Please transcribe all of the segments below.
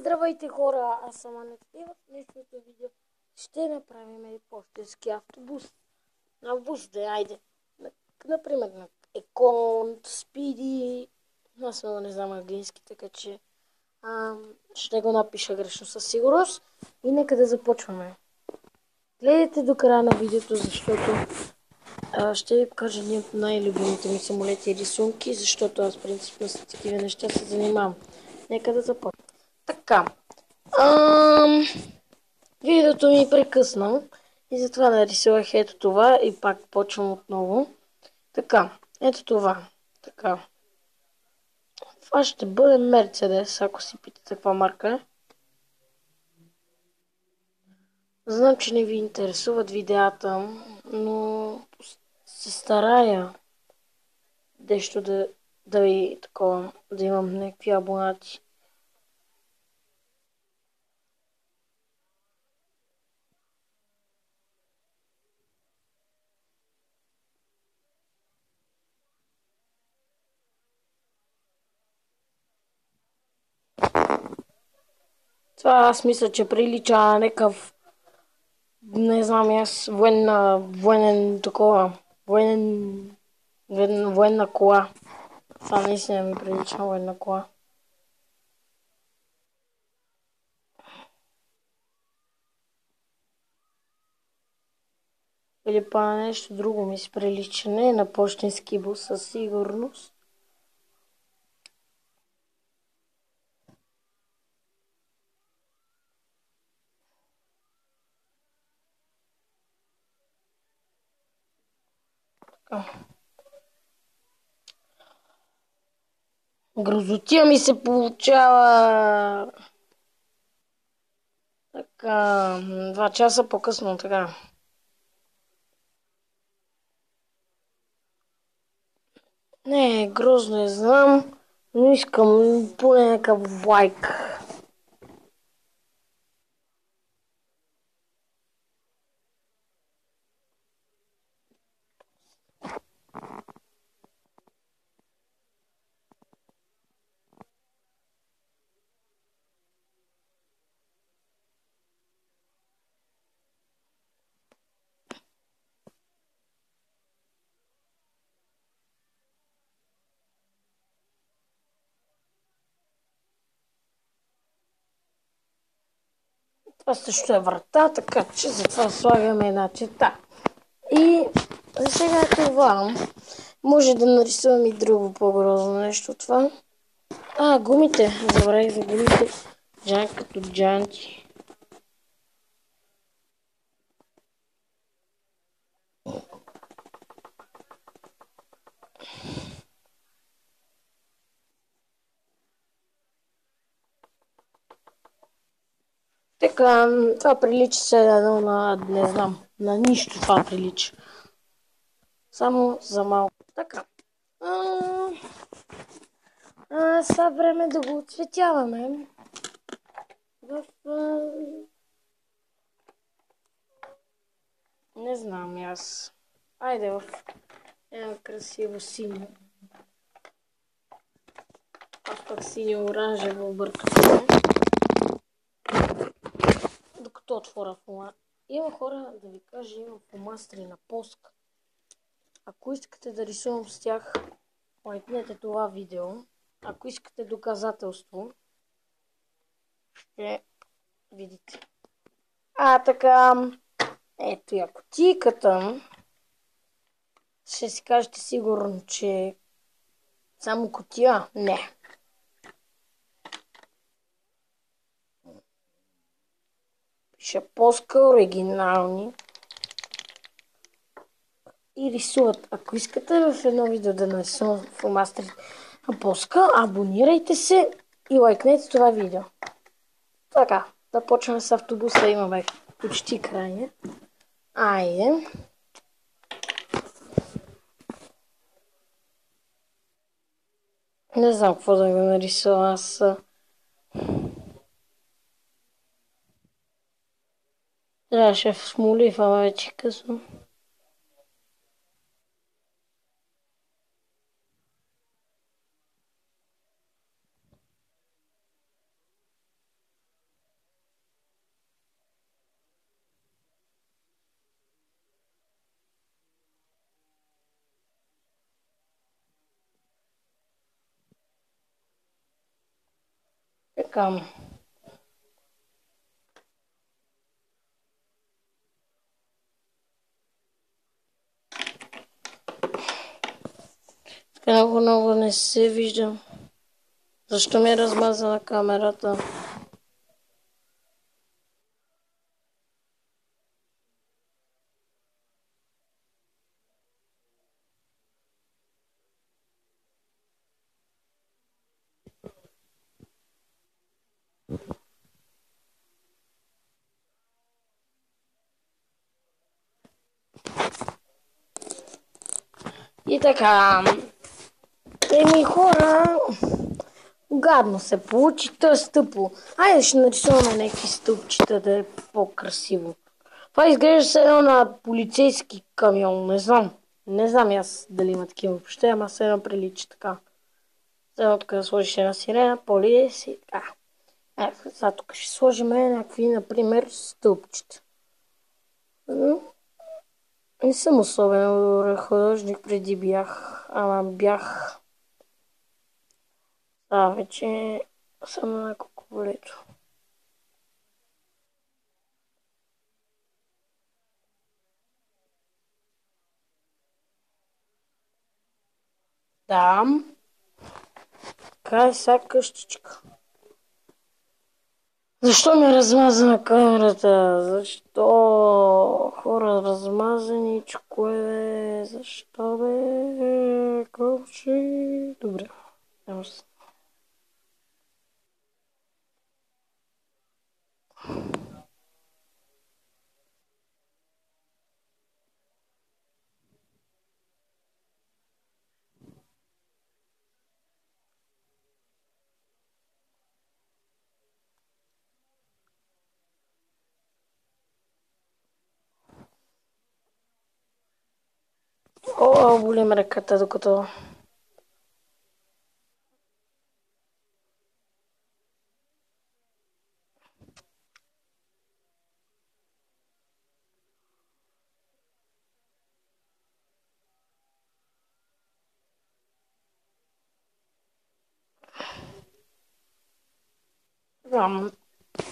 Здравейте хора, аз съм Анет и в днешното видео ще направим пощенски автобус. Автобус да айде. Например на Еконт, Спиди. Аз много не знам английски, така че ще го напиша грешно със сигурност. И нека да започваме. Гледайте до края на видеото, защото ще ви покажа един от най-любимите ми самолети и рисунки, защото аз принципно с такива неща се занимавам. Нека да започваме. Така. Видеото ми прекъсна и затова нарисувах ето това и пак почвам отново. Така, ето това. Така. Това ще бъде Мерцедес, ако си питате каква марка е. Знам, че не ви интересуват видеята, но се старая нещо да ви такова, да имам някакви абонати. Това аз мисля, че прилича на някакъв, не знам, аз военен такова, военна кола. Това наистина ми прилича на военна кола. Или па на нещо друго ми се прилича. Не на пощенски бус със сигурност. Грозотия ми се получава. Така, 2 часа по-късно, така. Не, грозно не знам, но искам поне някакъв лайк. Това също е врата, така че затова слагаме една чета. И за сега това. Може да нарисувам и друго по-грозно нещо от това. Гумите. Забравих за гумите. Джан като джанти. Така, това прилича се едно на, не знам, на нищо това прилича. Само за малко. Така. Сега време да го оцветяваме. Не знам аз. Айде в едно красиво синьо. Аз пък синьо-оранжево объркваме. Докато отворя фломастери. Има хора, да ви кажа, има фломастери на Полска. Ако искате да рисувам с тях, лайкнете това видео. Ако искате доказателство, ще видите. Така, ето я кутийката. Ще си кажете сигурно, че само кутия? Не. Пише Полска оригинални. И рисуват. Ако искате в едно видео да нарисувам фломастери на Полска, абонирайте се и лайкнете това видео. Така, да почваме с автобуса. Имаме почти край. Айде. Не знам какво да го нарисувам аз. Трябваше в смолив, ама вече късно. така. Много не се виждам. Защо ми е размазана камерата? И така. Еми хора, гадно се получи, то е стъпо. Айде ще нарисуваме някакви стъпчета да е по-красиво. Това изглежда се едно на полицейски камион, не знам. Не знам аз дали има такива въобще, ама се едно прилича така. Едно тук да сложиш една сирена, полис и така. Сега тук ще сложим някакви, например, стълбчета. Не съм особено добър художник, преди бях, ама бях вече съм на няколко полето. Да. Така е сега къщичка. Защо ми е размазана камерата? Защо? Хора, размазаничко е. Защо бе? Кълчи. Добре. Няма се. О, боли ме ръката, докато...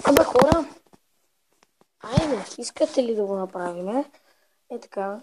Абе хора, айде, искате ли да го направим? Е така.